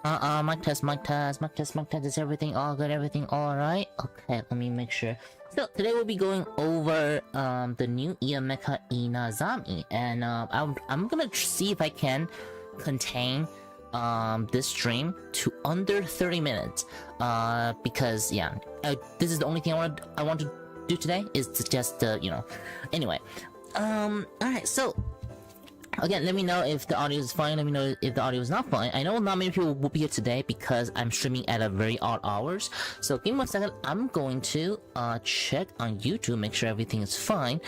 Mic test, mic test, mic test, mic test. Is everything all good? Everything all right? Okay, let me make sure. So today we'll be going over the new Ian Mecha Izanami, and I'm gonna see if I can contain this stream to under 30 minutes. Because yeah, this is the only thing I want to do today is to just anyway. All right, so. Again, let me know if the audio is fine. Let me know if the audio is not fine. I know not many people will be here today because I'm streaming at a very odd hours. So give me 1 second. I'm going to check on YouTube, make sure everything is fine.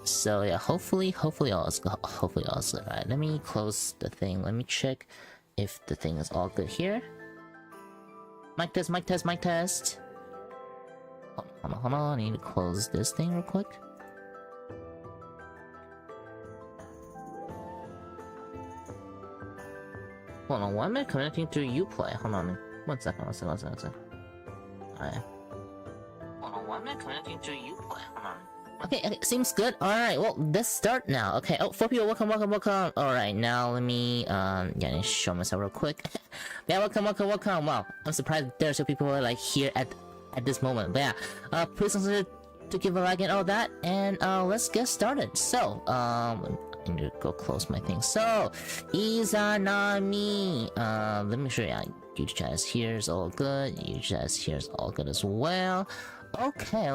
So yeah, hopefully all is good. Alright, let me close the thing. Let me check if the thing is all good here. Mic test, mic test, mic test. Hold on. I need to close this thing real quick. Hold on, why am I connecting to Uplay? Hold on, one second. Alright. Hold on, why am I connecting to Uplay? Hold on. Okay, seems good. Alright, well, let's start now. Okay, 4 people, welcome. Alright, now let me, I need to show myself real quick. Yeah, welcome. Wow, I'm surprised there are still people who are, like, here at this moment. But yeah, please consider to give a like and all that, and, let's get started. So, I need to go close my thing. So, Izanami. Let me show you. YouTube chat is here is all good. YouTube chat is here is all good as well. Okay.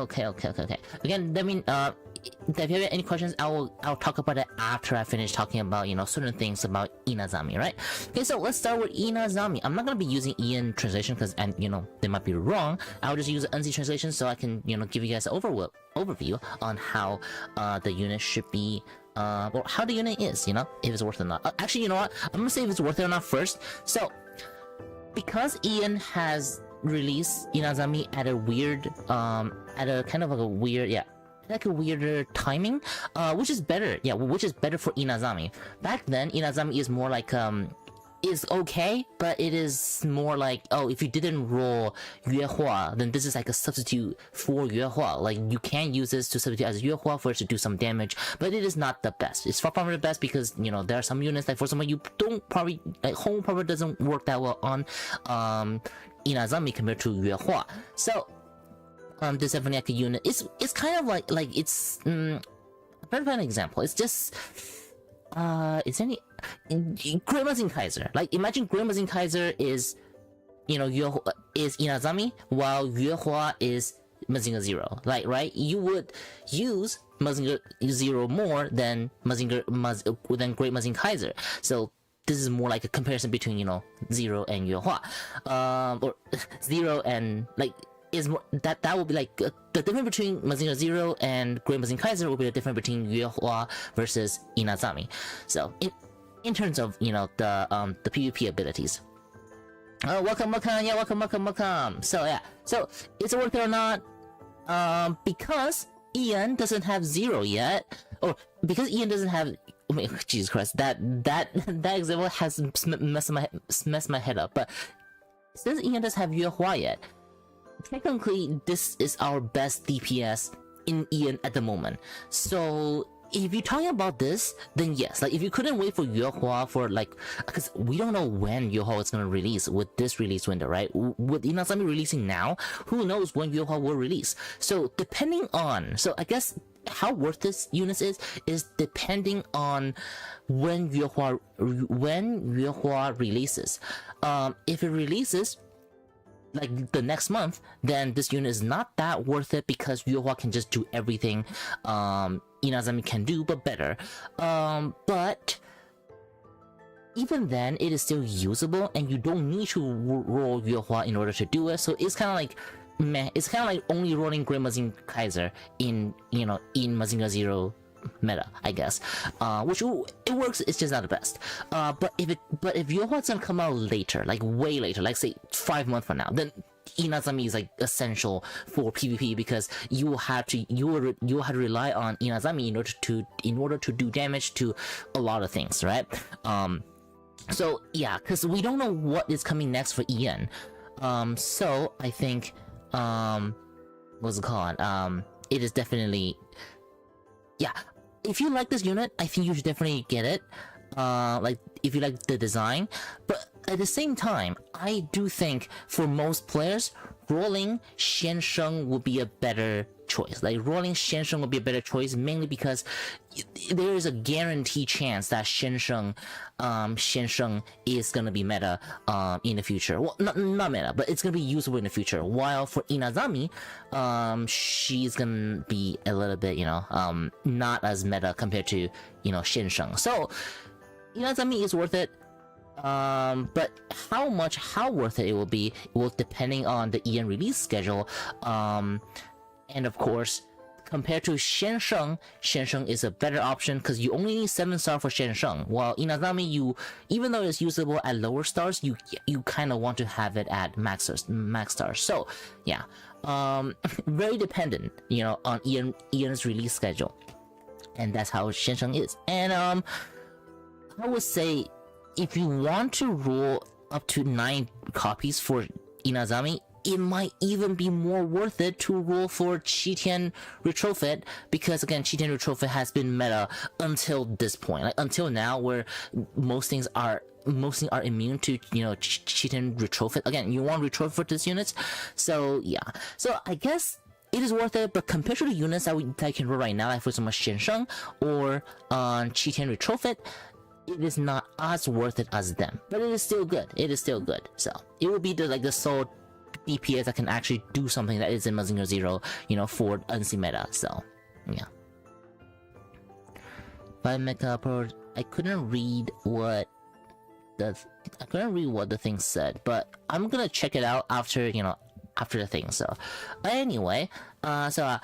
Again, I mean, if you have any questions, I'll talk about it after I finish talking about certain things about Izanami, right? Okay, so let's start with Izanami. I'm not gonna be using Ian translation because they might be wrong. I'll just use NZ translation so I can give you guys an overview on how the unit should be. Or how the unit is, if it's worth it or not. Actually, you know what? I'm gonna say if it's worth it or not first. So, because Ian has released Izanami at a weird, at a kind of like a weird, like a weirder timing, which is better, which is better for Izanami. Back then, Izanami is more like, is okay, but it is more like, oh, if you didn't roll Yuehua, then this is like a substitute for Yuehua. Like, you can use this to substitute as Yuehua for it to do some damage, but it is not the best. It's far from the best because, there are some units, like for example, you don't probably, like, home probably doesn't work that well on, Izanami compared to Yuehua. So, this definitely like a unit. It's kind of like it's, I'm trying to find an example. It's just, is any Great Mazing Kaiser. Like, imagine Great Mazing Kaiser is, is Izanami, while Yuehua is Mazinger Zero. Like, right? You would use Mazinger Zero more than Great Mazing Kaiser. So this is more like a comparison between Zero and Yuehua, or Zero and like. Is more that would be like the difference between Mazinger Zero and Great Mazing Kaiser will be the difference between Yuehua versus Izanami. So in terms of the PvP abilities. Welcome. So yeah, so is it worth it or not? Because Ian doesn't have Zero yet, or because Ian doesn't have. I mean, Jesus Christ, that example has messed my head up. But since Ian doesn't have Yuehua yet. Technically, this is our best DPS in Ian at the moment. So, if you're talking about this, then yes. Like, if you couldn't wait for Yuehua for because we don't know when Yuehua is gonna release with this release window, right? With Izanami releasing now, who knows when Yuehua will release? So, I guess how worth this unit is depending on when Yuehua releases. If it releases like the next month, then this unit is not that worth it because Yuehua can just do everything Izanami can do, but better. But even then, it is still usable, and you don't need to roll Yuehua in order to do it. So it's kind of like meh. It's kind of like only rolling Great Mazing Kaiser in in Mazinger Zero meta, I guess, which it works. It's just not the best. But if Yuehua's gonna come out later, like way later, like say 5 months from now, then Izanami is like essential for PvP because you will have to rely on Izanami in order to do damage to a lot of things, right? So yeah, because we don't know what is coming next for Ian. So I think what's it called? It is definitely. Yeah, if you like this unit, I think you should definitely get it. Like, if you like the design. But at the same time, I do think for most players, rolling Xiansheng would be a better choice. Like rolling Xiansheng would be a better choice, mainly because there is a guaranteed chance that Xiansheng is gonna be meta in the future. Well, not meta, but it's gonna be usable in the future. While for Izanami, she's gonna be a little bit, not as meta compared to Xiansheng. So Izanami is worth it. But how worth it will be, it will depending on the EN release schedule. And of course, compared to Xiansheng is a better option because you only need 7 stars for Xiansheng. While Izanami, even though it's usable at lower stars, you kind of want to have it at max stars. So yeah, very dependent, on EN's release schedule, and that's how Xiansheng is. And I would say if you want to roll up to 9 copies for Izanami, it might even be more worth it to roll for Qitian Retrofit, because again, Qitian Retrofit has been meta until this point, like until now, where most things are immune to Qitian Retrofit. Again, you want Retrofit this units, so yeah. So I guess it is worth it, but compared to the units that I can roll right now, like for example Xiansheng or Qitian Retrofit, it is not as worth it as them, but it is still good. It is still good. So it will be the sole DPS that can actually do something that is in Mazinger Zero, for unseen meta. So yeah. By Mecha Pro, I couldn't read what the thing said, but I'm gonna check it out after the thing. So anyway, sorry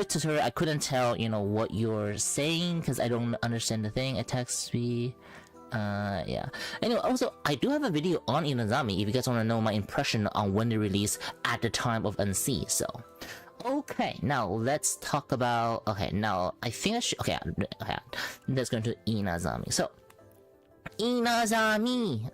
tutorial, I couldn't tell what you're saying because I don't understand the thing. It texts me. Yeah. Anyway, also I do have a video on Izanami if you guys want to know my impression on when they release at the time of NC. So okay, now let's talk about, now I think I should, let's go into Izanami. So Izanami,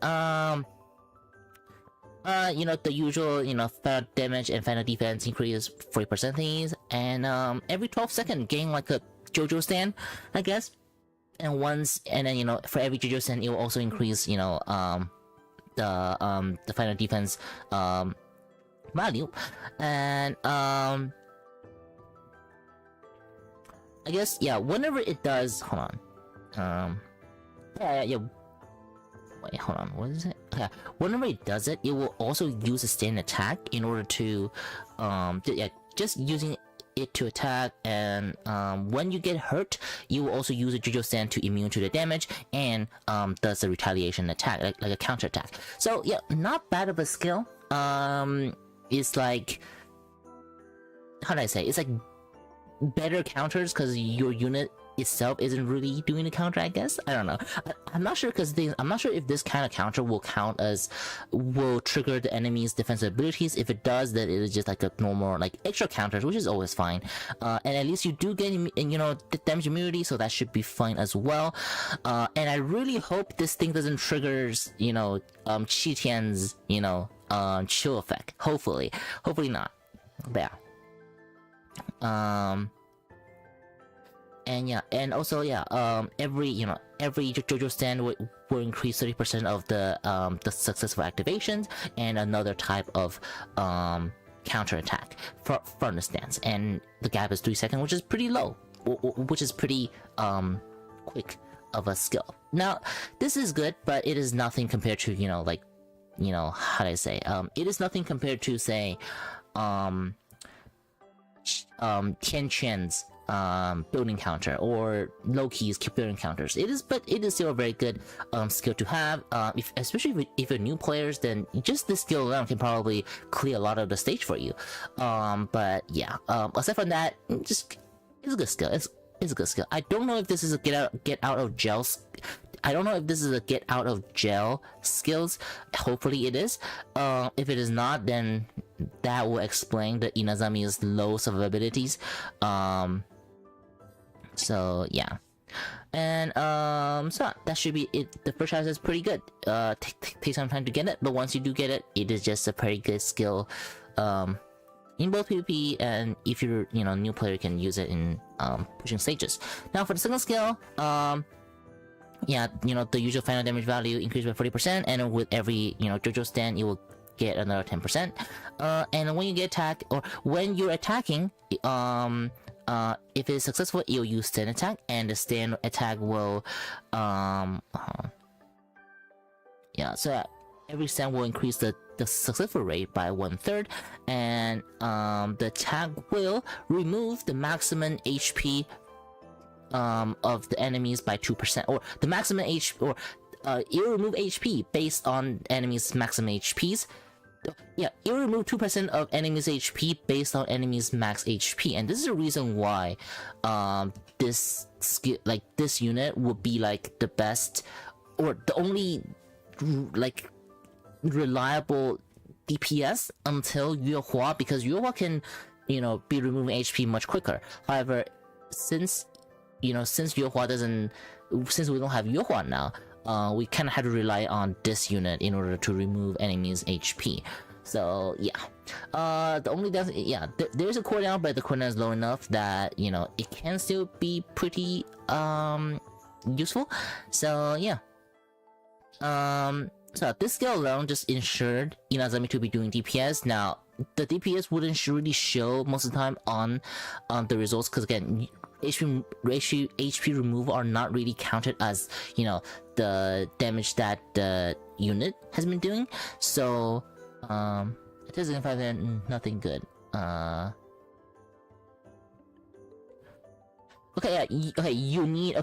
the usual, final damage and final defense increase 40% things, and every 12 seconds gain like a JoJo stand, I guess. And then for every JoJo stand, it will also increase the final defense value. And I guess whenever it does, hold on, wait, hold on, what is it? Okay, whenever it does it, it will also use a stand attack in order to just using it to attack. And when you get hurt, you will also use a JoJo stand to immune to the damage, and does a retaliation attack, like a counter attack. So yeah, not bad of a skill. It's like, how do I say, it's like better counters because your unit itself isn't really doing the counter, I guess. I don't know. I'm not sure I'm not sure if this kind of counter will trigger the enemy's defensive abilities. If it does, then it is just like a normal extra counters, which is always fine. And at least you do get the damage immunity, so that should be fine as well. And I really hope this thing doesn't trigger Qitian's chill effect. Hopefully not. But yeah. And yeah, and also every JoJo stand will increase 30% of the successful activations, and another type of counter attack from the stance, and the gap is 3 seconds, which is pretty low, which is pretty quick of a skill. Now this is good, but it is nothing compared to how do I say, it is nothing compared to say Tian Quan's building counter or Loki's building counters. It is still a very good skill to have. Especially if you're new players, then just this skill alone can probably clear a lot of the stage for you. But yeah, aside from that, it's a good skill. It's a good skill. I don't know if this is a get out of jail. I don't know if this is a get out of jail skills. Hopefully it is. If it is not, then that will explain the Izanami's low survivabilities. So yeah, and so that should be it. The first try is pretty good. Take some time to get it, but once you do get it, it is just a very good skill. In both PvP, and if you're new player, you can use it in pushing stages. Now for the second skill, yeah, you know, the usual final damage value increased by 40%, and with every, you know, JoJo stand, you will get another 10%. And when you get attacked, or when you're attacking, if it's successful, you'll use stand attack, and the stand attack will, yeah, so every stand will increase the successful rate by 1/3, and the attack will remove the maximum HP of the enemies by 2%, or the maximum HP, or it'll remove HP based on enemies' maximum HPs. Yeah, it'll remove 2% of enemies' HP based on enemies' max HP, and this is the reason why this skill, like this unit, would be like the best, or the only like reliable DPS until Yuehua, because Yuehua can, you know, be removing HP much quicker. However, since Yuehua doesn't, since we don't have Yuehua now, we kind of have to rely on this unit in order to remove enemies' HP. So yeah, the only yeah, there's a cooldown, but the cooldown is low enough that, you know, it can still be pretty useful. So yeah, so this skill alone just ensured Izanami to be doing DPS. Now the DPS wouldn't really show most of the time on the results, because again, HP removal are not really counted as, you know, the damage that the unit has been doing. So it doesn't find that nothing good. Okay, yeah, okay, you need, I'll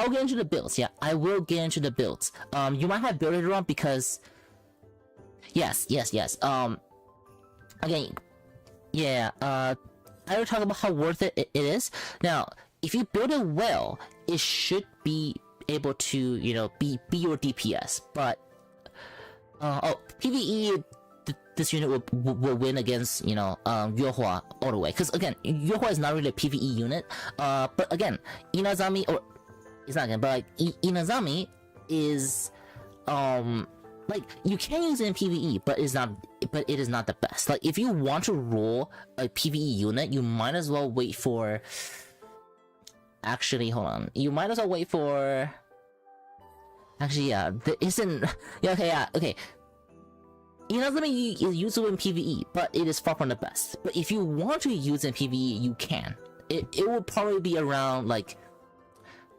get into the builds. Yeah, I will get into the builds. You might have built it wrong, because yes. Again, yeah, I will talk about how worth it is. Now, if you build it well, it should be able to, you know, be your DPS. But PvE, this unit will win against, you know, Yuehua all the way. Because again, Yuehua is not really a PvE unit. But again, Izanami, or it's not again, but like Izanami is like, you can use it in PvE, but it is not the best. Like, if you want to roll a PvE unit, you might as well wait for, actually, hold on, you might as well wait for, actually, yeah, there isn't, yeah, okay, Izanami is useful in PvE, but it is far from the best. But if you want to use it in PvE, you can. It will probably be around, like,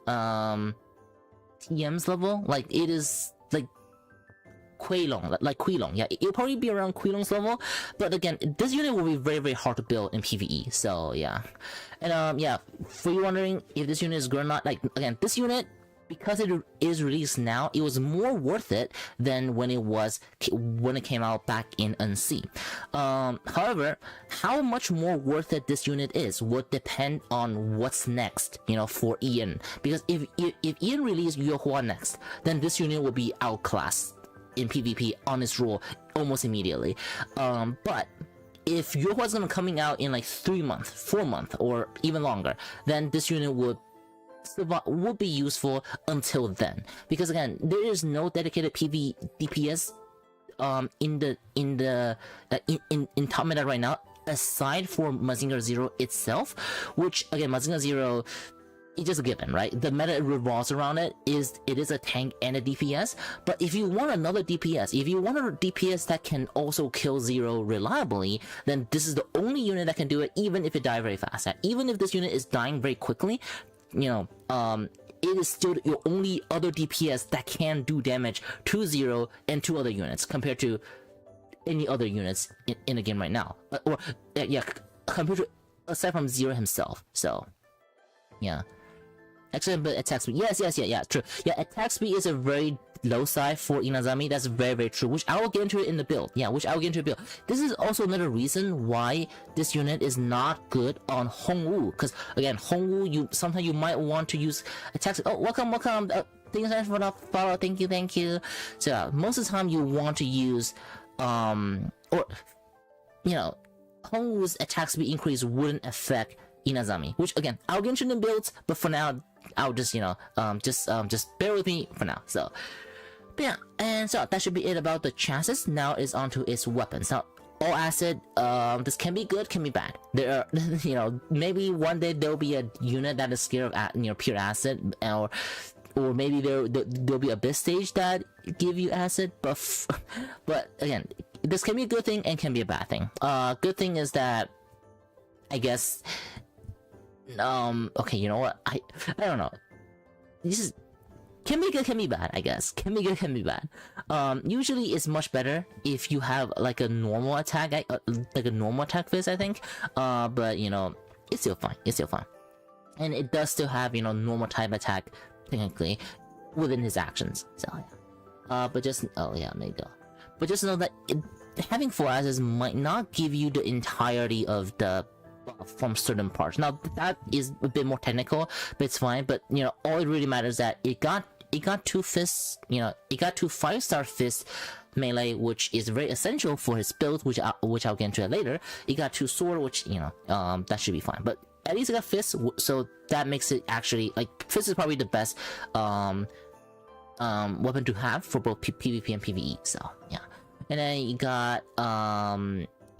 TM's level. Like, it is like Quilong, yeah, it'll probably be around Quilong's level. But again, this unit will be very, very hard to build in PvE. So yeah, and yeah, for you wondering if this unit is good or not, like, again, this unit, because it is released now, it was more worth it than when it came out back in NC. However, how much more worth it this unit is would depend on what's next, you know, for Ian. Because if Ian released Yuehua next, then this unit will be outclassed in PvP on its roll almost immediately. But if Yuehua is gonna coming out in like 3 months, 4 months, or even longer, then this unit would be useful until then. Because again, there is no dedicated PvE DPS in top meta right now, aside for Mazinger Zero itself, which again, Mazinger Zero, it's just a given, right? The meta revolves around it is a tank and a DPS. But if you want another DPS, if you want a DPS that can also kill Zero reliably, then this is the only unit that can do it, even if it dies very fast. Even if this unit is dying very quickly, you know, it is still your only other DPS that can do damage to Zero and to other units compared to any other units in the game right now. Or yeah, compared to, aside from Zero himself. So yeah. Excellent, but attack speed. Yes, true. Yeah, attack speed is a very low side for Izanami. That's very, very true. Which I will get into it in the build. Yeah, which I will get into the build. This is also another reason why this unit is not good on Hongwu. Because again, Hongwu, sometimes you might want to use attack. Oh, welcome. Thank you for the follow. Thank you. So yeah, most of the time you want to use, or you know, Hongwu's attack speed increase wouldn't affect Izanami. Which again, I'll get into the builds, but for now, I'll just, you know, just bear with me for now. So, but yeah, and so that should be it about the chassis. Now is onto its weapons. Now, all acid, this can be good, can be bad. There are, you know, maybe one day there'll be a unit that is scared of, you know, pure acid, or maybe there'll be a bit stage that give you acid, but again, this can be a good thing and can be a bad thing. Good thing is that, I guess, okay, you know what, I don't know. This is can be good, can be bad, I guess. Can be good, can be bad. Usually it's much better if you have like a normal attack, like a normal attack fist, I think. But you know, it's still fine. It's still fine, and it does still have, you know, normal type attack technically within his actions. So yeah. But just there you go. But just know that having 4 asses might not give you the entirety of the buff from certain parts. Now that is a bit more technical, but it's fine. But you know, all it really matters is that it got 2 fists. You know, it got 2 5-star fist melee, which is very essential for his build, which I'll get into it later. It got 2 sword, which, you know, that should be fine. But at least it got fists, so that makes it actually, like, fist is probably the best weapon to have for both PvP and PvE. So yeah. And then you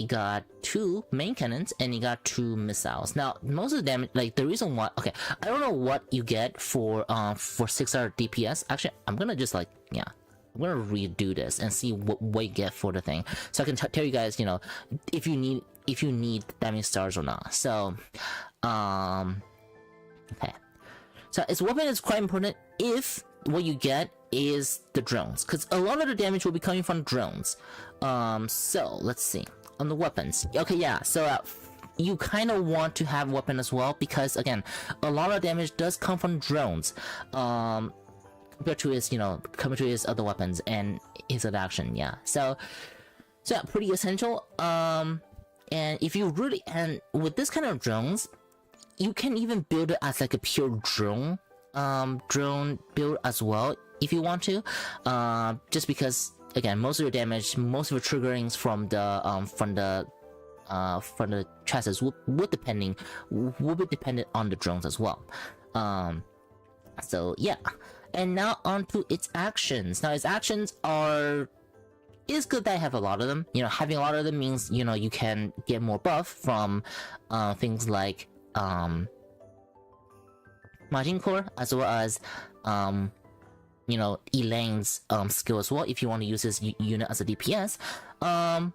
got 2 main cannons and you got 2 missiles. Now most of the damage, like the reason why, okay, I don't know what you get for 6-star DPS. Actually, I'm gonna just like, yeah, I'm gonna redo this and see what you get for the thing, so I can tell you guys, you know, if you need that many stars or not. So okay, so its weapon is quite important if what you get is the drones, because a lot of the damage will be coming from drones. So let's see on the weapons. Okay, yeah, so you kind of want to have weapon as well, because again, a lot of damage does come from drones, compared to his, you know, compared to his other weapons and his other action. Yeah, so yeah, pretty essential. And if you really, and with this kind of drones, you can even build it as like a pure drone build as well if you want to, just because again, most of your damage, most of your triggerings from the chassis will be dependent on the drones as well. So yeah, and now onto its actions. Now its actions are, it's good that I have a lot of them. You know, having a lot of them means, you know, you can get more buff from things like Majin Core, as well as you know, Elaine's skill as well, if you want to use this unit as a DPS. And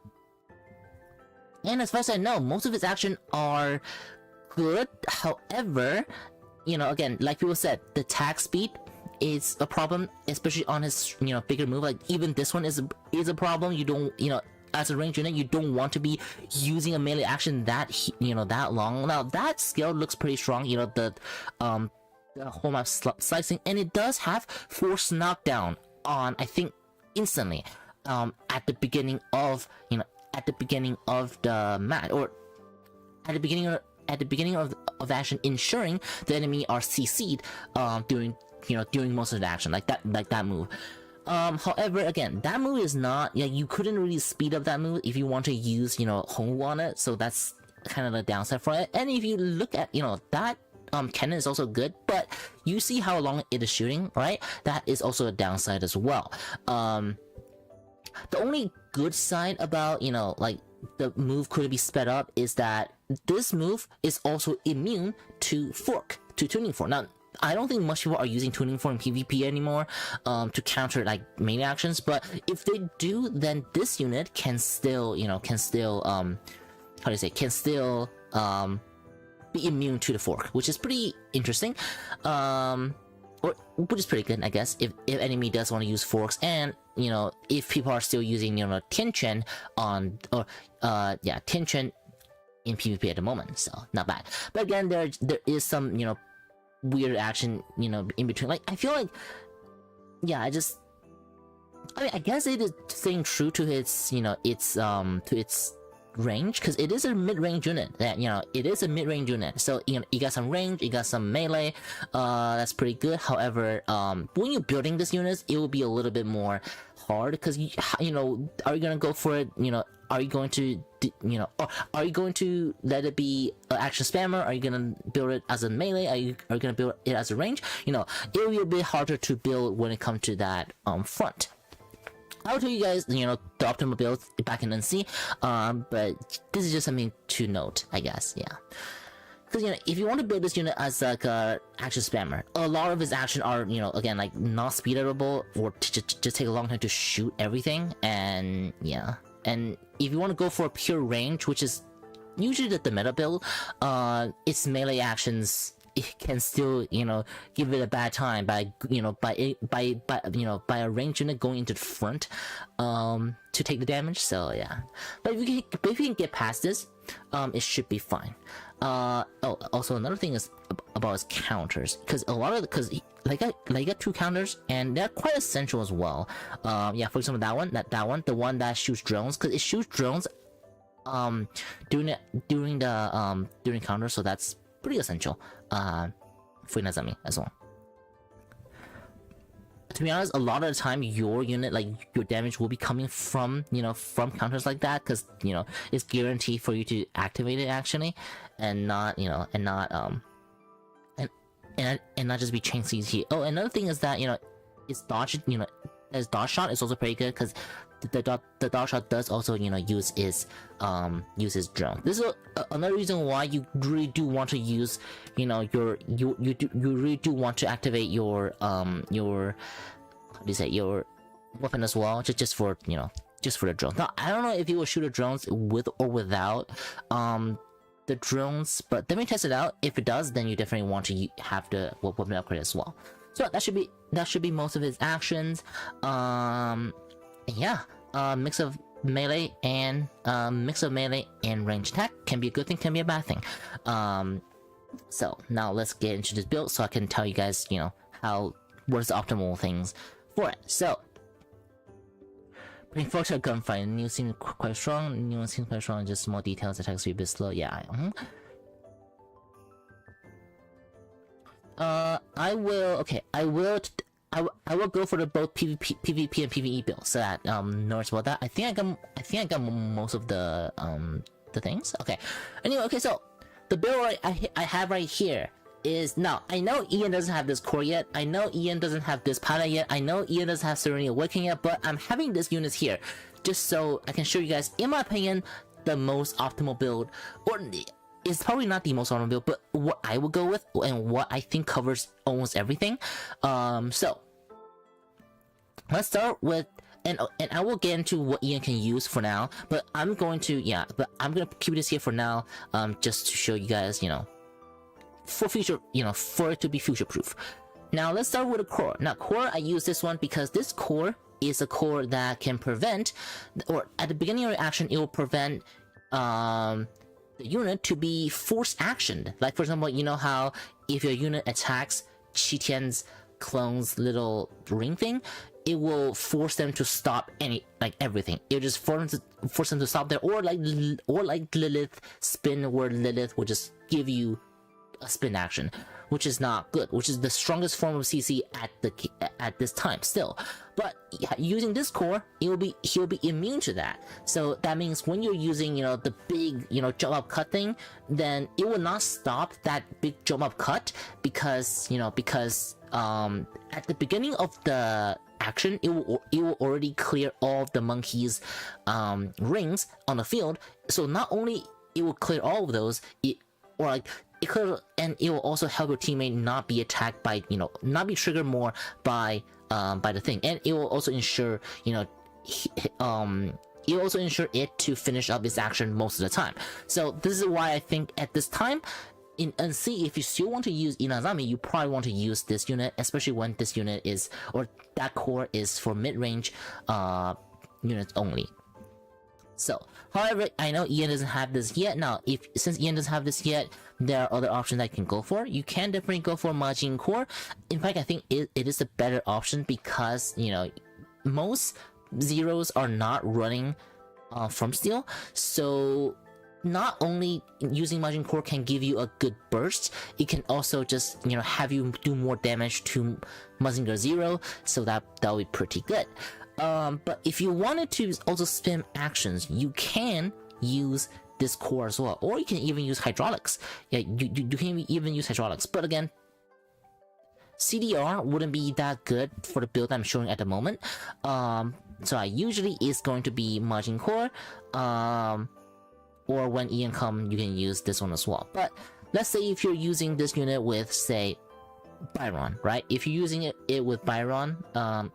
as far as I know, most of its actions are good. However, you know, again, like people said, the attack speed is a problem, especially on his, you know, bigger move. Like even this one is a problem. You don't, you know, as a ranged unit, you don't want to be using a melee action that, you know, that long. Now that skill looks pretty strong. You know, the whole map slicing, and it does have force knockdown on, I think, instantly at the beginning of, you know, at the beginning of the match, or at the beginning of action, ensuring the enemy are CC'd during, you know, during most of the action, like that move. However, again, that move is not, yeah, you couldn't really speed up that move if you want to use, you know, Hongwu on it, so that's kind of the downside for it. And if you look at, you know, that cannon is also good, but you see how long it is shooting, right? That is also a downside as well. The only good side about, you know, like the move could be sped up is that this move is also immune to tuning fork. Now, I don't think much people are using tuning fork in PvP anymore to counter like main actions, but if they do, then this unit can still, you know, can still be immune to the fork, which is pretty interesting, or which is pretty good, I guess, if enemy does want to use forks, and you know, if people are still using, you know, Tianquan on, or Tianquan in PvP at the moment, so not bad. But again, there is some, you know, weird action, you know, in between. Like I feel like, yeah, I mean, I guess it is staying true to its, you know, to its range, because it is a mid-range unit. That, you know, it is a mid-range unit, so you know, you got some range, you got some melee, that's pretty good. However, when you're building this unit, it will be a little bit more hard, because you know, are you gonna go for it, you know, are you going to, you know, or are you going to let it be an action spammer? Are you gonna build it as a melee? Are you gonna build it as a range? You know, it will be a bit harder to build when it comes to that front. I'll tell you guys, you know, the optimal build back in NC. But this is just something to note, I guess. Yeah. Because, you know, if you want to build this unit as like a action spammer, a lot of his action are, you know, again, like not speedable or just take a long time to shoot everything. And yeah, and if you want to go for a pure range, which is usually the meta build, its melee actions, it can still, you know, give it a bad time by, you know, by a range unit going into the front to take the damage. So yeah, but if you can get past this, it should be fine. Oh, also another thing is about his counters, because a lot of like I got 2 counters and they're quite essential as well. Yeah, for example, the one that shoots drones, because it shoots drones during counter, so that's pretty essential for Izanami as well. To be honest, a lot of the time your unit, like your damage, will be coming from, you know, from counters like that, because, you know, it's guaranteed for you to activate it actually, and not, you know, and not not just be chain CT. Oh, another thing is that, you know, it's dodge, you know, as dodge shot is also pretty good, because the dodge shot does also, you know, use his drone. This is another reason why you really do want to use, you know, you really do want to activate your how do you say, your weapon as well, just for, you know, just for the drones. Now I don't know if you will shoot the drones with or without the drones, but let me test it out. If it does, then you definitely want to have the weapon upgrade as well. So that should be most of his actions. Yeah, mix of melee and range attack can be a good thing, can be a bad thing. So now let's get into this build so I can tell you guys, you know, what is the optimal things for it. So bring forward to a gunfight. New seems quite strong. New one seems quite strong. Just small details. Attack speed a bit slow. Yeah. I will go for the both PvP and PvE build, so that no worries about that. I think I got most of the things. Okay. Anyway, okay, so the build I have right here is, now I know Ian doesn't have this core yet. I know Ian doesn't have this pilot yet. I know Ian doesn't have Serenity Awakening yet, but I'm having this units here just so I can show you guys, in my opinion, the most optimal build, or it's probably not the most optimal build, but what I would go with and what I think covers almost everything. So let's start with, and I will get into what Ian can use for now, but I'm going to keep this here for now, just to show you guys, you know, for future, you know, for it to be future proof. Now let's start with a core. Now core, I use this one because this core is a core that can prevent, or at the beginning of your action, it will prevent the unit to be force actioned. Like for example, you know how if your unit attacks Qitian's clone's little ring thing, it will force them to stop everything. It'll just force them to stop there, or like Lilith spin, where Lilith will just give you a spin action, which is not good, which is the strongest form of CC at this time still. But yeah, using this core, he'll be immune to that. So that means when you're using, you know, the big, you know, jump up cut thing, then it will not stop that big jump up cut, because, you know, at the beginning of the action, it will already clear all of the monkey's rings on the field. So not only it will clear all of those, and it will also help your teammate not be attacked by, you know, not be triggered more by the thing, and it will also ensure, you know, it will also ensure it to finish up its action most of the time. So this is why I think at this time in NC, if you still want to use Izanami, you probably want to use this unit, especially when this unit is, or that core is for mid-range units only. So, however, I know Ian doesn't have this yet. Now, since Ian doesn't have this yet, there are other options I can go for. You can definitely go for Majin Core. In fact, I think it is a better option because, you know, most zeros are not running from steel. So, not only using Majin Core can give you a good burst, it can also just, you know, have you do more damage to Mazinger Zero. So that'll be pretty good. But if you wanted to also spam actions, you can use this core as well, or you can even use hydraulics. Yeah, you can even use hydraulics, but again, CDR wouldn't be that good for the build I'm showing at the moment. So usually it's going to be Majin Core, or when Ian come, you can use this one as well. But let's say if you're using this unit with, say, Byron, right? If you're using it with Byron,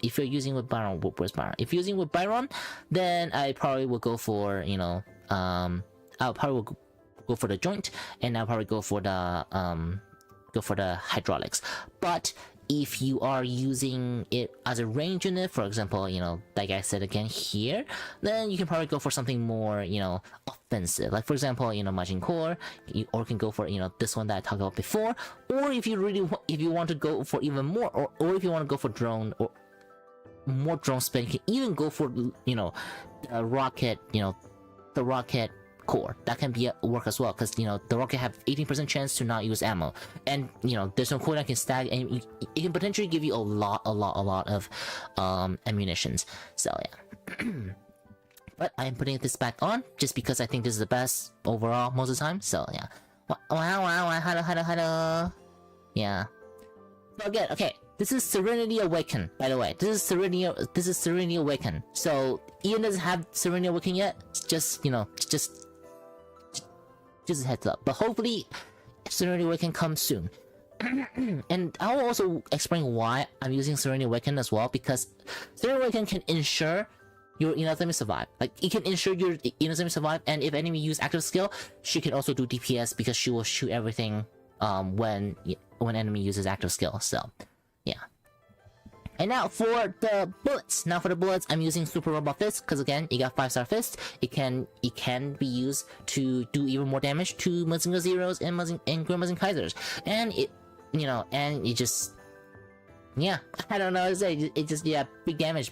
if you're using with Byron, where's Byron? If you're using with Byron, then I probably will go for, you know, I'll probably go for the joint, and I'll probably go for the hydraulics. But if you are using it as a range unit, for example, you know, like I said again here, then you can probably go for something more, you know, offensive. Like for example, you know, Majin Core, or you can go for, you know, this one that I talked about before. Or if you really if you want to go for even more, or if you want to go for drone or more drone spin, you can even go for, you know, the rocket, the rocket core. That can be work as well, because, you know, the rocket have 18% chance to not use ammo, and, you know, there's no cooldown can stack, and it can potentially give you a lot of ammunitions. So yeah. But I'm putting this back on just because I think this is the best overall most of the time. So yeah. Wow, hello. Yeah. But again, okay, this is Serenity Awaken, by the way. This is Serenity Awaken. So Ian doesn't have Serenity Awaken yet. It's just, you know, just a heads up. But hopefully Serenity Awaken comes soon. And I will also explain why I'm using Serenity Awaken as well, because Serenity Awaken can ensure your Izanami survive. Like, it can ensure your Izanami survive, and if enemy use active skill, she can also do DPS because she will shoot everything when enemy uses active skill. So yeah. And now for the bullets. I'm using Super Robot Fist, because again, you got 5-star fist. It can be used to do even more damage to Mazinger Zeros and Grand Mazinger Kaisers. And it, you know, and it just, yeah, I don't know what to say. It just, yeah, big damage.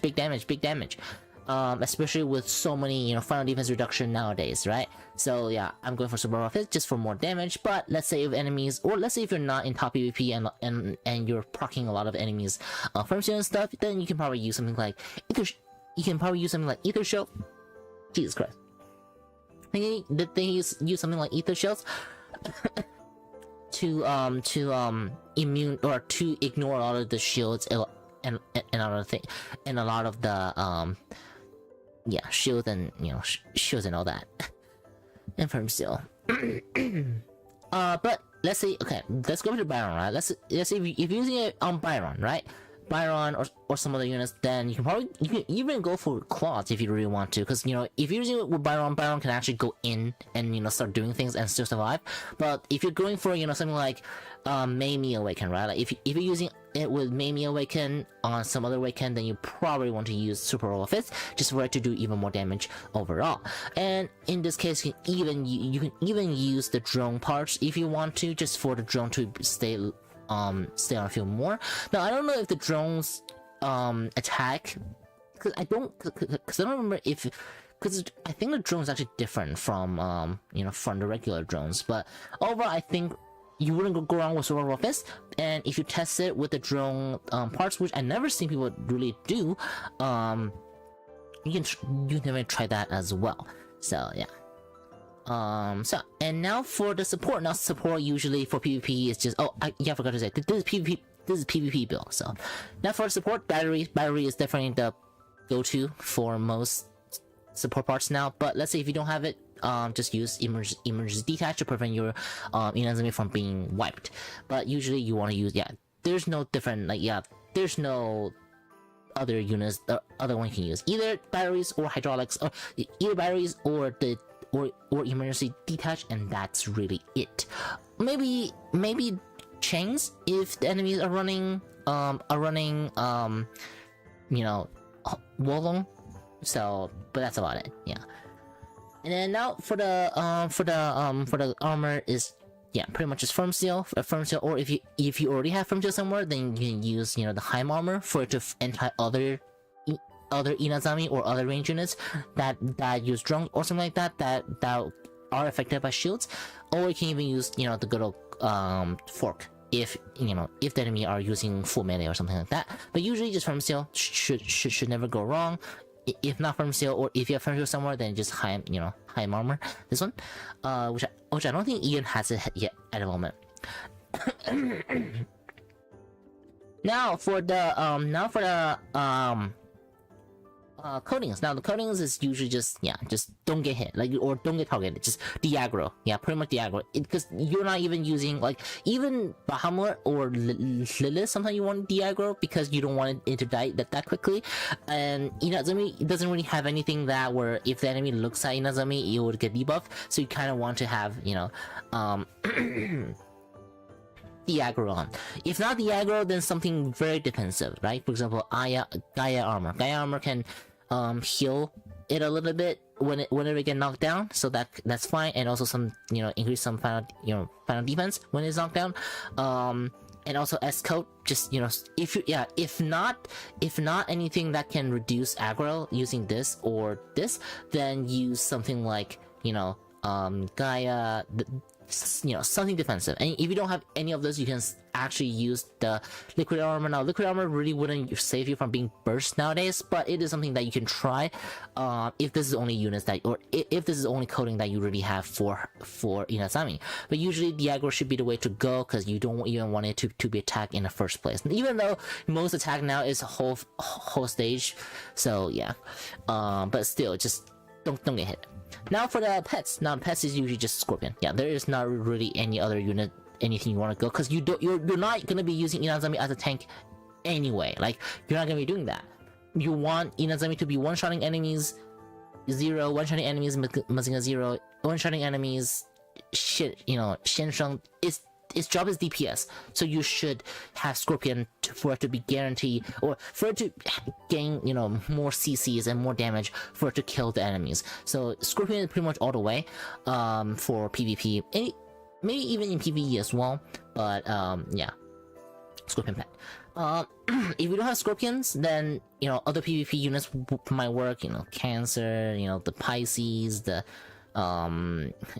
Especially with so many, you know, final defense reduction nowadays, right? So yeah, I'm going for Super Robot Fist just for more damage. But let's say if enemies, or let's say if you're not in top PvP and you're proccing a lot of enemies from and stuff, then you can probably use something like Ether Shell. Jesus Christ. They use something like Ether Shells to immune, or to ignore a lot of the shields and a lot of the yeah, shield and, you know, shields and all that. And firm seal. But let's say, okay, let's go to Byron, right? Let's say if you're using it on Byron, right? Byron or some other units, then you can even go for claws if you really want to, because, you know, if you're using it with Byron can actually go in and, you know, start doing things and still survive. But if you're going for, you know, something like Mamie Awaken, right? Like if you're using it with Mamie Awaken on some other Awaken, then you probably want to use Super Roller Fist just for it to do even more damage overall. And in this case, you can even use the drone parts if you want to, just for the drone to stay on the field more. Now I don't know if the drones attack, because I don't remember if, because I think the drone is actually different from you know, from the regular drones. But overall, I think you wouldn't go wrong with Super Fist. And if you test it with the drone parts, which I never seen people really do, you can definitely try that as well. So yeah. So, and now for the support. Now support usually for PvP is just, I forgot to say, this is PvP build. So now for support, battery is definitely the go-to for most support parts now. But let's say if you don't have it, just use emergency detach to prevent your Izanami from being wiped. But usually you want to use, yeah, there's no different, like, yeah, there's no other units, the other one you can use, either batteries or hydraulics, or either batteries or the or emergency detach, and that's really it. Maybe chains if the enemies are running you know, Wolong. So, but that's about it. Yeah. And then now for the armor is, yeah, pretty much just firm seal, or if you already have firm seal somewhere, then you can use, you know, the Heim armor for it to anti other Izanami or other range units that use drones or something like that are affected by shields. Or you can even use, you know, the good old fork if, you know, if the enemy are using full melee or something like that. But usually just firm seal should never go wrong. If not firm seal, or if you have firm seal somewhere, then just Heim armor, this one, which I don't think Ian has it yet at the moment. Now for the coatings. Now the coatings is usually just don't get hit, like, or don't get targeted, just de-aggro. Yeah, pretty much de-aggro, because you're not even using, like, even Bahamut or Lilith, sometimes you want de-aggro because you don't want it to die that quickly. And Izanami, it doesn't really have anything that where if the enemy looks at Izanami, it would get debuffed, so you kind of want to have the aggro on. If not the aggro, then something very defensive, right? For example, Gaia armor. Gaia armor can heal it a little bit whenever it get knocked down, so that's fine, and also some increase some final defense when it's knocked down. And also S coat, just if not anything that can reduce aggro using this or this, then use something like Gaia, something defensive. And if you don't have any of those, you can actually use the liquid armor. Now liquid armor really wouldn't save you from being burst nowadays, but it is something that you can try if this is only units that, or if this is only coding that you really have for Izanami. But usually the aggro should be the way to go, because you don't even want it to be attacked in the first place, even though most attack now is whole stage. So yeah, but still, just don't get hit. Now for the pets. Now pets is usually just Scorpion. Yeah, there is not really any other unit, anything you want to go, because you're not gonna be using Izanami as a tank anyway. Like, you're not gonna be doing that. You want Izanami to be one-shotting enemies 0, one-shotting enemies Mazinga 0, one-shotting enemies Shensheng. Its job is DPS, so you should have Scorpion for it to be guaranteed, or for it to gain more CCs and more damage for it to kill the enemies. So Scorpion is pretty much all the way for PvP, and maybe even in PvE as well. But yeah, Scorpion pet. If you don't have Scorpions, then other PvP units might work. Cancer, the Pisces, the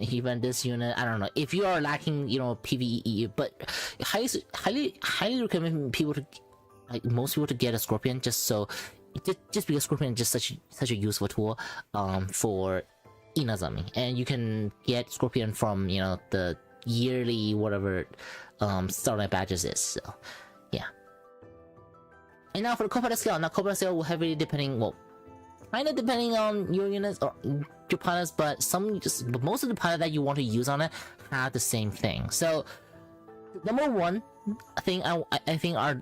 even this unit. I don't know if you are lacking PvE, but highly recommend people to, like, most people to get a Scorpion, just because Scorpion is just such a useful tool for Izanami. And you can get Scorpion from the yearly whatever Starlight badges is. So yeah. And now for the co-pilot scale. Now co-pilot scale will heavily depending on your units or your pilots, but most of the pilots that you want to use on it have the same thing. So number one thing I think are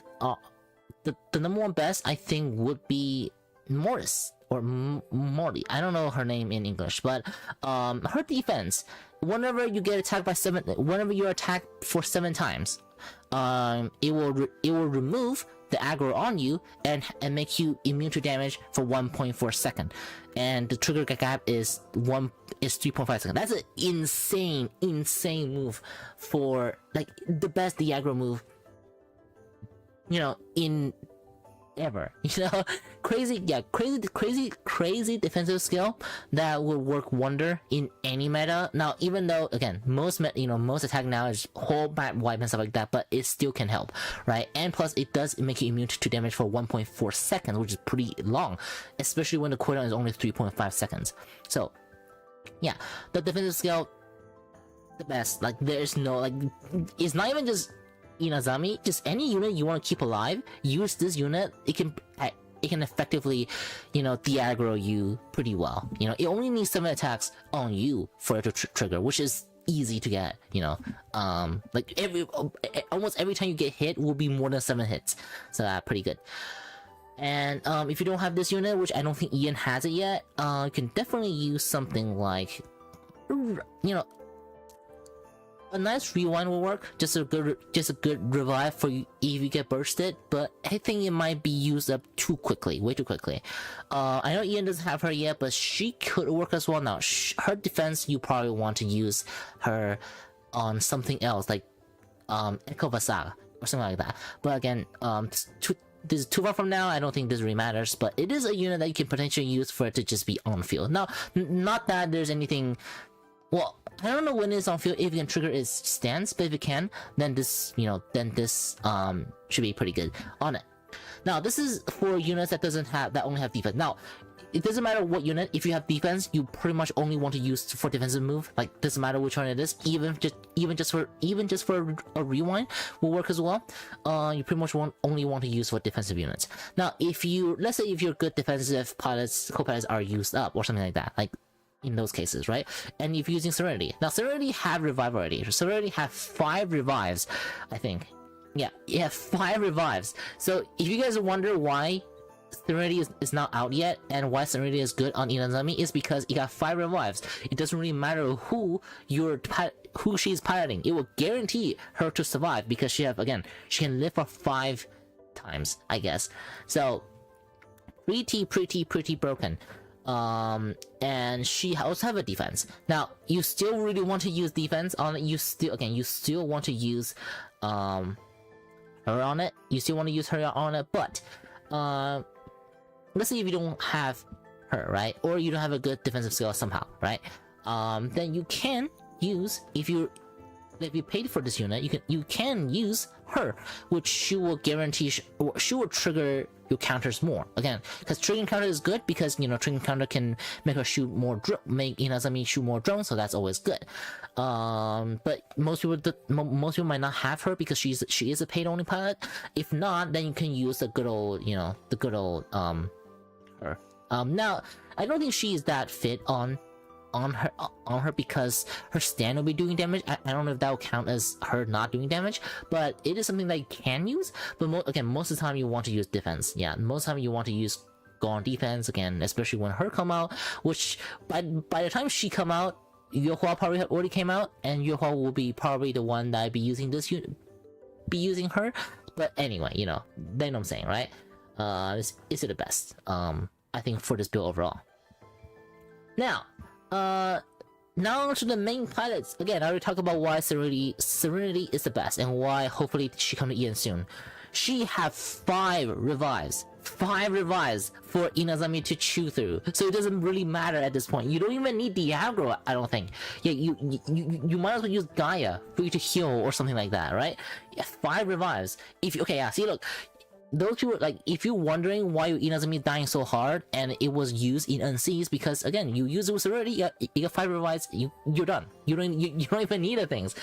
the number one best, I think, would be Morris or Morty. I don't know her name in English, but her defense, whenever you get attacked by whenever you're attacked for 7 times, it will remove the aggro on you and make you immune to damage for 1.4 seconds, and the trigger gap is 3.5 seconds. That's an insane move, for like the best aggro move in ever. Crazy defensive skill that will work wonder in any meta. Now, even though again most attack now is whole map wipe and stuff like that, but it still can help, right? And plus it does make you immune to damage for 1.4 seconds, which is pretty long, especially when the cooldown is only 3.5 seconds. So yeah, the defensive skill, the best. Like, there's no, like, it's not even just Izanami, just any unit you want to keep alive, use this unit. It can effectively, de-aggro you pretty well. It only needs 7 attacks on you for it to trigger, which is easy to get. Like almost every time you get hit will be more than 7 hits, so pretty good. And if you don't have this unit, which I don't think Ian has it yet, you can definitely use something like, a nice rewind will work. Just a good revive for you if you get bursted, but I think it might be used up way too quickly. I know Ian doesn't have her yet, but she could work as well. Now her defense, you probably want to use her on something else, like Echo Saga or something like that. But again, this is too far from now. I don't think this really matters, but it is a unit that you can potentially use for it to just be on field. Now, not that there's anything. Well, I don't know when it's on field if you can trigger its stance, but if you can, then this should be pretty good on it. Now, this is for units that only have defense. Now, it doesn't matter what unit. If you have defense, you pretty much only want to use for defensive move. Like, doesn't matter which one it is. Even just for a rewind will work as well. You pretty much only want to use for defensive units. Now, if you, let's say if your good defensive pilots, co-pilots are used up or something like that, like in those cases, right? And if you're using Serenity, now Serenity have revive already. Serenity have 5 revives, I think. Yeah, you have 5 revives. So if you guys wonder why Serenity is not out yet and why Serenity is good on Izanami, is because it got 5 revives. It doesn't really matter who she's piloting. It will guarantee her to survive because she can live for 5 times, I guess. So pretty broken. And she also have a defense. Now you still really want to use defense on it. You still want to use her on it. You still want to use her on it, but let's say if you don't have her, right, or you don't have a good defensive skill somehow, right, then you can use, if you paid for this unit, you can use her, which she will guarantee she will trigger your counters more. Again, because triggering counter is good because triggering counter can make her shoot more make Izanami shoot more drones, so that's always good. But most people might not have her because she is a paid only pilot. If not, then you can use the good old her. Now I don't think she is that fit on her because her stand will be doing damage. I don't know if that will count as her not doing damage, but it is something that you can use. But most of the time you want to use defense. Yeah, most of the time you want to use go on defense again, especially when her come out. Which by the time she come out, Yuehua probably already came out, and Yuehua will be probably the one that I be using this unit, be using her. But anyway, they know what I'm saying, right? Is it the best? I think for this build overall. Now on to the main pilots. Again, I already talked about why Serenity is the best and why hopefully she come to EN soon. She have 5 revives for Izanami to chew through, so it doesn't really matter at this point. You don't even need Diagro, I don't think. Yeah, you might as well use Gaia for you to heal or something like that, right? Yeah, 5 revives. See, look, those people, like, if you're wondering why your Izanami is dying so hard and it was used in NCs, because again, you use it with Serenity, you got 5 revives, you're done. You don't even need the things.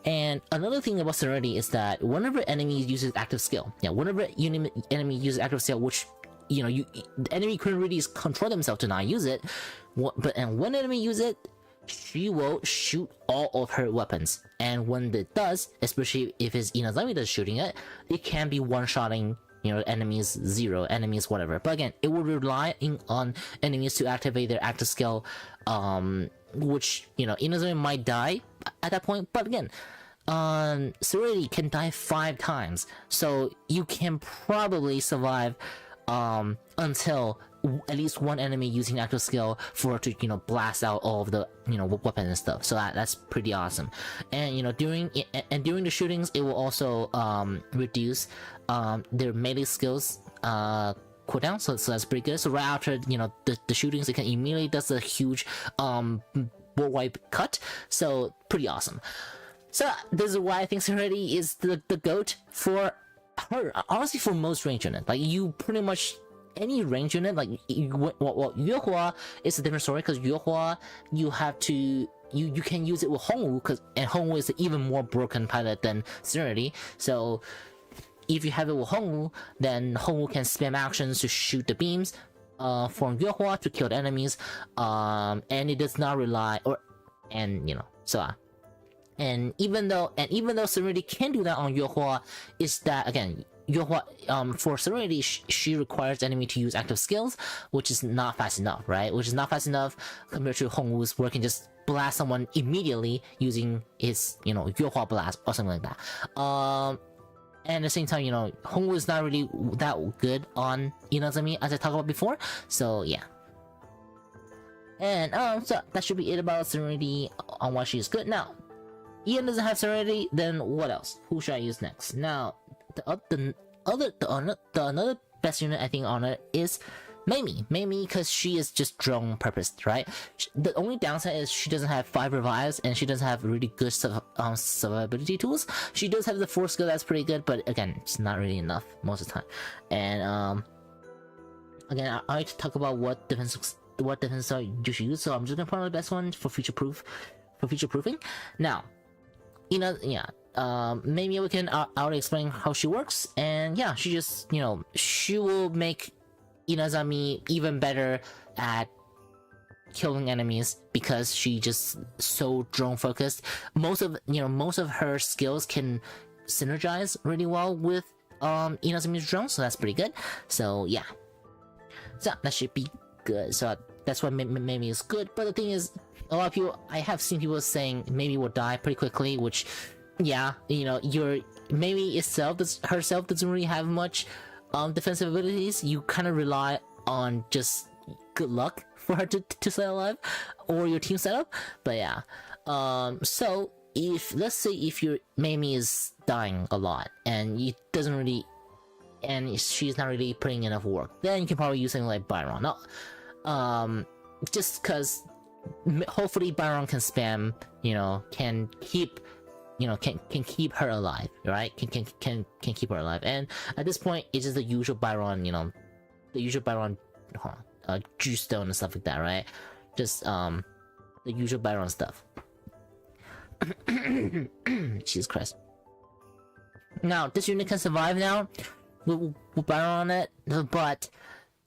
And another thing about Serenity is that whenever enemy uses active skill, whenever enemy uses active skill, which the enemy couldn't really control themselves to not use it, and when enemy use it, she will shoot all of her weapons, and when it does, especially if it's Izanami that's shooting it, it can be one-shotting enemies 0, enemies whatever. But again, it will rely on enemies to activate their active skill, which Izanami might die at that point. But again, Serenity can die 5 times, so you can probably survive until at least one enemy using active skill for her to blast out all of the weapons and stuff. So that's pretty awesome. And during the shootings, it will also reduce their melee skills cooldown, so that's pretty good. So right after the shootings, it can immediately does a huge board wipe cut, so pretty awesome. So this is why I think Serenity is the GOAT for her, honestly, for most range unit. Like, you pretty much any range unit, like Yuehua is a different story, because Yuehua you can use it with Hongwu, and Hongwu is an even more broken pilot than Serenity. So if you have it with Hongwu, then Hongwu can spam actions to shoot the beams from Yuehua to kill the enemies, and it does not rely and even though Serenity can do that on Yuehua, is that again, Yuehua, for Serenity, she requires the enemy to use active skills, which is not fast enough, right? Which is not fast enough compared to Hongwu's, where it can just blast someone immediately using his, Yuehua blast or something like that. And at the same time, Hongwu is not really that good on Izanami, as I talked about before. So yeah. And so that should be it about Serenity on why she is good. Now, Ian doesn't have Serenity, then what else? Who should I use next? Now, the another best unit I think on it is Mamie, because she is just drone purposed, right? The only downside is she doesn't have 5 revives, and she doesn't have really good survivability tools. She does have the 4 skill, that's pretty good, but again, it's not really enough most of the time. And again, I like to talk about what defenses are you should use. So I'm just gonna point out the best one for future proofing. Now, yeah. Maybe we can already explain how she works, and yeah, she just she will make Izanami even better at killing enemies because she just so drone focused. Most of her skills can synergize really well with Izanami's drone, so that's pretty good. So yeah, so that should be good. So that's why Mimi is good. But the thing is, a lot of people, I have seen people saying Mimi will die pretty quickly, which yeah, your Mimi herself doesn't really have much defensive abilities. You kind of rely on just good luck for her to stay alive, or your team setup. But yeah, so let's say if your Mimi is dying a lot and she's not really putting enough work, then you can probably use something like Byron. Now, just because hopefully Byron can spam, can keep can keep her alive, right? Can keep her alive. And at this point, it's just the usual Byron, the usual Byron, juice stone and stuff like that, right? Just the usual Byron stuff. Jesus Christ. Now this unit can survive now with Byron on it, but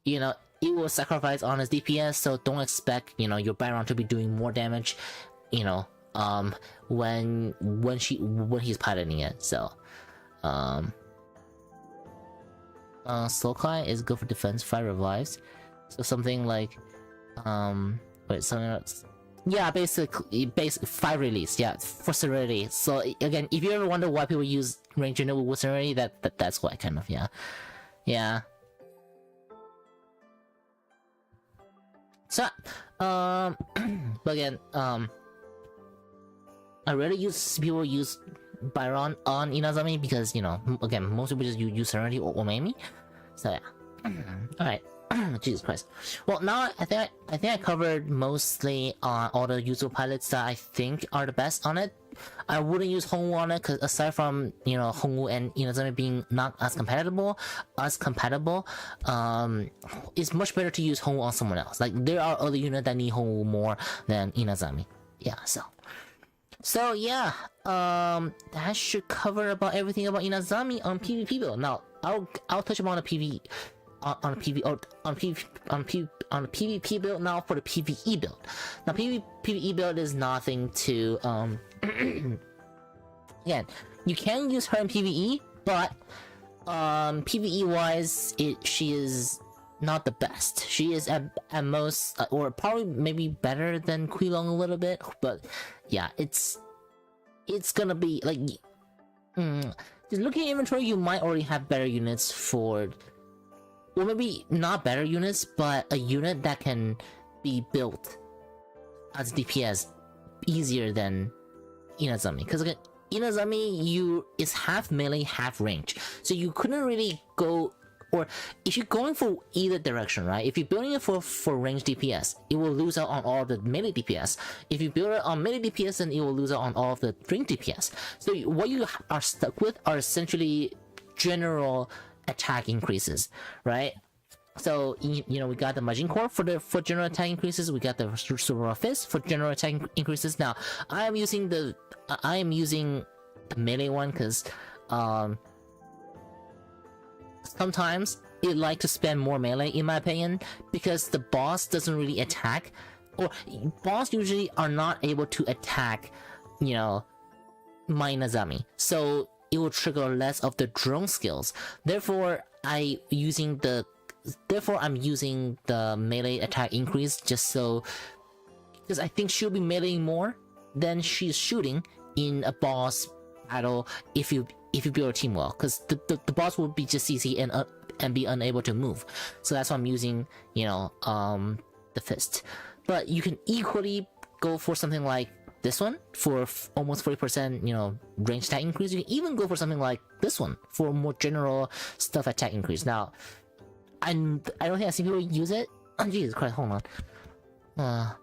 it will sacrifice on his DPS, so don't expect your Byron to be doing more damage when he's piloting it. So Slokai is good for defense, 5 revives. So something like something else. Yeah, basically 5 release, yeah, for Serenity. So again, if you ever wonder why people use range unit with Serenity, that's why, kind of. Yeah. So but again, I rarely people use Byron on Izanami because again, most people just use Serenity or Mimi. So yeah. Alright. Jesus Christ. Well, now I think I covered mostly on all the user pilots that I think are the best on it. I wouldn't use Hongwu on it because aside from Hongwu and Izanami being not as compatible, it's much better to use Hongwu on someone else. Like there are other units that need Hongwu more than Izanami. Yeah, so yeah, that should cover about everything about Izanami on PvP build. Now I'll touch upon the PvP on the PvP build now for the PvE build. Now PvE build is nothing to again, you can use her in PvE, but PvE wise she is not the best. She is at most or probably maybe better than Quilong a little bit, but yeah, it's gonna be like just looking at inventory, you might already have better units for, well, maybe not better units, but a unit that can be built as DPS easier than Izanami. Because again, Izanami is half melee, half range, so you couldn't really go. Or if you're going for either direction, right? If you're building it for range DPS, it will lose out on all the melee DPS. If you build it on melee DPS, then it will lose out on all of the range DPS. So what you are stuck with are essentially general attack increases, right? So we got the Majin Core for general attack increases. We got the Super Fist for general attack increases. Now I am using the melee one because sometimes it like to spend more melee, in my opinion, because the boss doesn't really attack, or boss usually are not able to attack my Izanami, so it will trigger less of the drone skills. Therefore I'm using the melee attack increase, just so, because I think she'll be meleeing more than she's shooting in a boss battle if you build a team well, because the boss will be just CC and be unable to move. So that's why I'm using the fist. But you can equally go for something like this one for almost 40% range attack increase. You can even go for something like this one for more general stuff attack increase. Now I don't think I've seen people use it. Oh, Jesus Christ, hold on.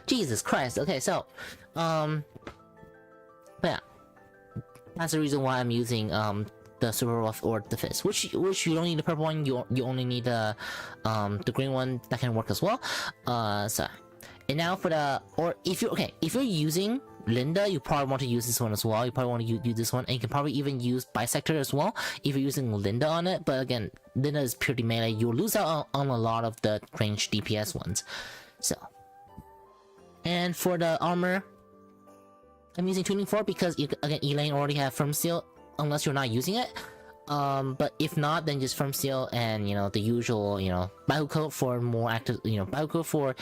Jesus Christ. Okay, so but yeah, that's the reason why I'm using the super rough or the fist, which you don't need the purple one. You only need the green one. That can work as well. So, and now for the, or if you're using Linda, you probably want to use this one as well. You probably want to use this one, and you can probably even use Bisector as well if you're using Linda on it. But again, Linda is purely melee. You'll lose out on a lot of the ranged DPS ones. So, and for the armor, I'm using Tuning 4 because again, Elaine already have Firm Seal, unless you're not using it. But if not, then just Firm Seal and the usual Bakuko for more active, Bakuko for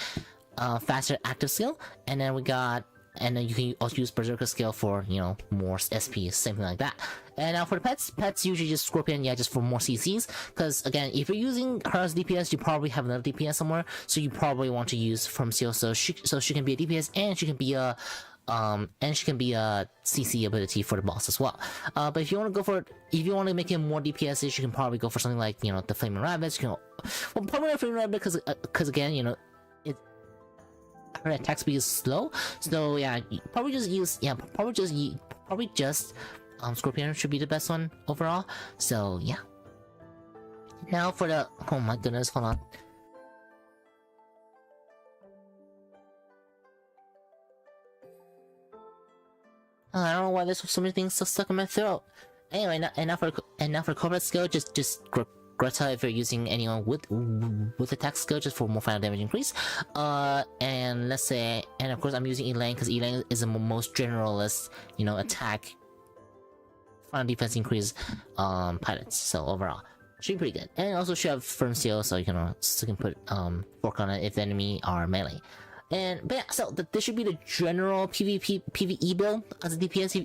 faster active skill, and then you can also use Berserker skill for more SP, something like that. And now for the pets usually just Scorpion, just for more CCs. Because again, if you're using her as DPS, you probably have another DPS somewhere, so you probably want to use Firm Seal, so she can be a DPS and she can be a CC ability for the boss as well. But if you want to make it more DPS, you can probably go for something like the Flaming Rabbits. Probably not Flaming Rabbit because again her attack speed is slow, so yeah, probably just Scorpion should be the best one overall. So yeah. Now for the, oh my goodness, hold on. I don't know why there's so many things so stuck in my throat. Anyway, now for combat skill, just Greta if you're using anyone with attack skill, just for more final damage increase. And let's say, and of course I'm using Elaine because Elaine is the most generalist, attack, final defense increase, pilots. So overall, should be pretty good. And also should have Firm Seal, so you can put fork on it if the enemy are melee. But yeah, so this should be the general PvE build as a DPS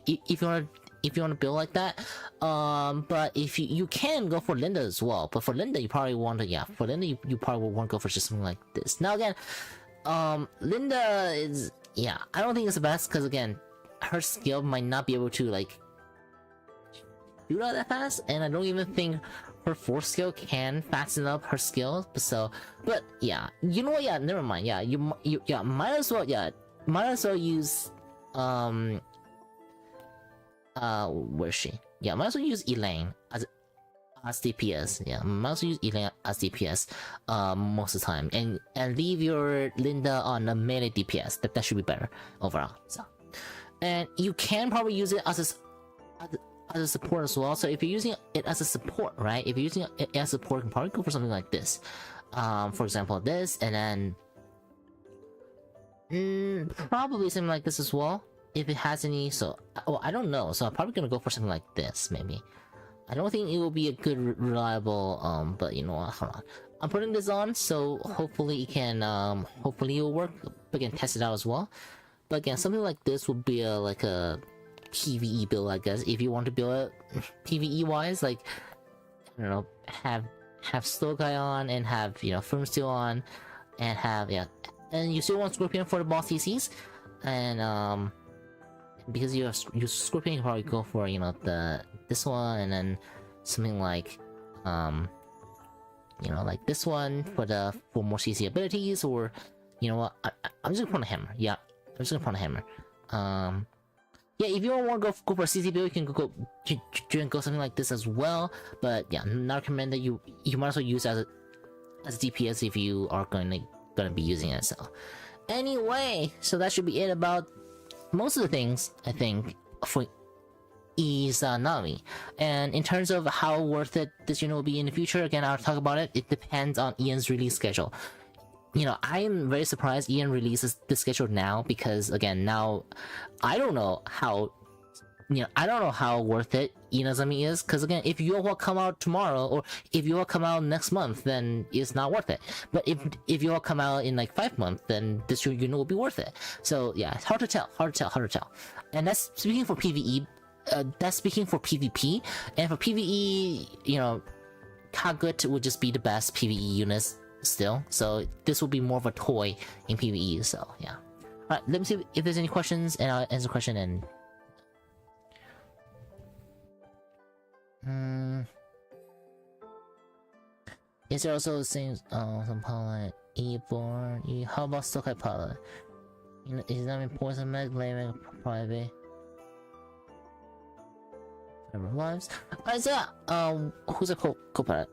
if you want to build like that. But if you can go for Linda as well, but for Linda you probably want to you probably want to go for just something like this. Now again, Linda is, I don't think it's the best because again, her skill might not be able to shoot out that fast, and I don't even think her force skill can fasten up her skill. So, but yeah, you know what? Yeah, never mind. Yeah, you might as well use where's she? Yeah, might as well use Elaine as DPS. Yeah, might as well use Elaine as DPS most of the time, and leave your Linda on a melee DPS. That should be better overall. So, and you can probably use it as a support as well. So if you're using it as a support, right? If you're using it as a support, you can probably go for something like this. For example, this, and then probably something like this as well. If it has any, so I don't know. So I'm probably gonna go for something like this, maybe. I don't think it will be a good, reliable. But you know what? Hold on. I'm putting this on, so hopefully it can. Hopefully it will work. But again, test it out as well. But again, something like this would be like a PvE build, I guess. If you want to build it PvE wise, like I don't know, have Slow Guy on and have Firm Steel on, and have and you still want Scorpion for the boss CCs, and because you use Scorpion, you can probably go for this one, and then something like like this one for more CC abilities, or you know what, I'm just gonna put on a hammer. Yeah, I'm just gonna put on a hammer. Yeah, if you don't want to go for a CC build, you can go something like this as well. But yeah, not recommended. You might as well use it as a DPS if you are gonna be using it. So anyway, so that should be it about most of the things I think for Izanami. And in terms of how worth it this unit will be in the future, again, I'll talk about it. It depends on Ian's release schedule. I am very surprised Ian releases the schedule now, because again, now I don't know how worth it Izanami is, because again, if you all come out tomorrow, or if you all come out next month, then it's not worth it. But if you all come out in like 5 months, then this unit will be worth it. So yeah, it's hard to tell. And that's speaking for PvE. That's speaking for PvP, and for PvE, Kagut would just be the best PvE units still, so this will be more of a toy in PvE. So yeah, alright, let me see if there's any questions, and I'll answer the question. And is there also the same some pilot E-born? How about Sokai pilot? Is that in poison meg, layman, private? Never lives. Isaiah, who's a co-pilot?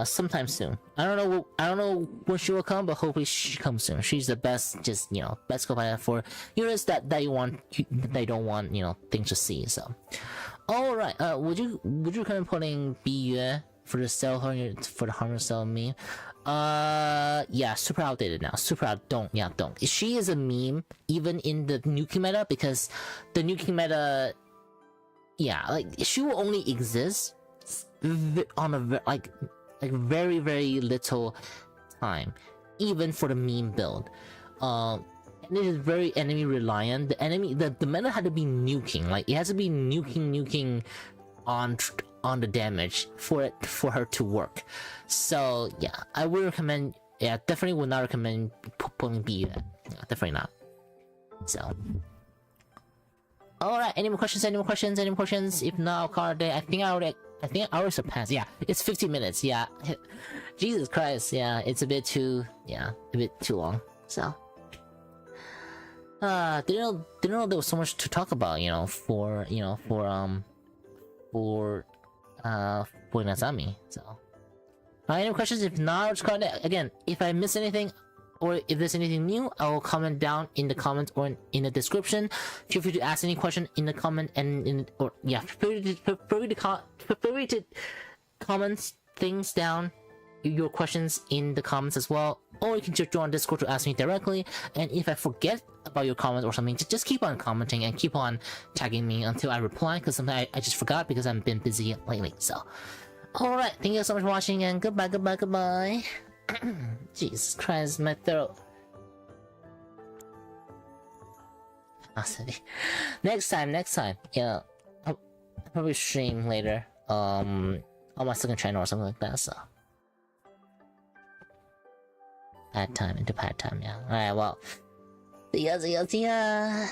Sometime soon. I don't know when she will come, but hopefully she comes soon. She's the best, just best co-pilot for units that you want, they don't want things to see. So, all right. Would you recommend putting Biyue for the cell for the harmless cell meme? Yeah, super outdated now. Super out. Don't. She is a meme even in the nuking meta, because the nuking meta, yeah, like she will only exist on a very little time, even for the meme build. And it is very enemy reliant. The meta had to be nuking, like it has to be nuking on the damage for her to work. So yeah, I would recommend. Yeah, definitely would not recommend pulling B. Yeah, definitely not. So. All right. Any more questions? If not, I'll call it a day. I think I already surpassed. Yeah, it's 50 minutes. Yeah, Jesus Christ. Yeah, it's a bit too long. So, didn't know there was so much to talk about. For Izanami. So, any questions? If not, I'll just call it again. If I miss anything, or if there's anything new, I will comment down in the comments or in the description. Feel free to ask any question in the comment feel free to comment things down, your questions in the comments as well, or you can just join Discord to ask me directly. And if I forget about your comment or something, just keep on commenting and keep on tagging me until I reply, because sometimes I just forgot because I've been busy lately. So, alright, thank you so much for watching, and goodbye. Jesus Christ, my throat. Next time. Yeah, I'll probably stream later. On my second channel or something like that. So, pad time. Yeah. All right. Well, see ya.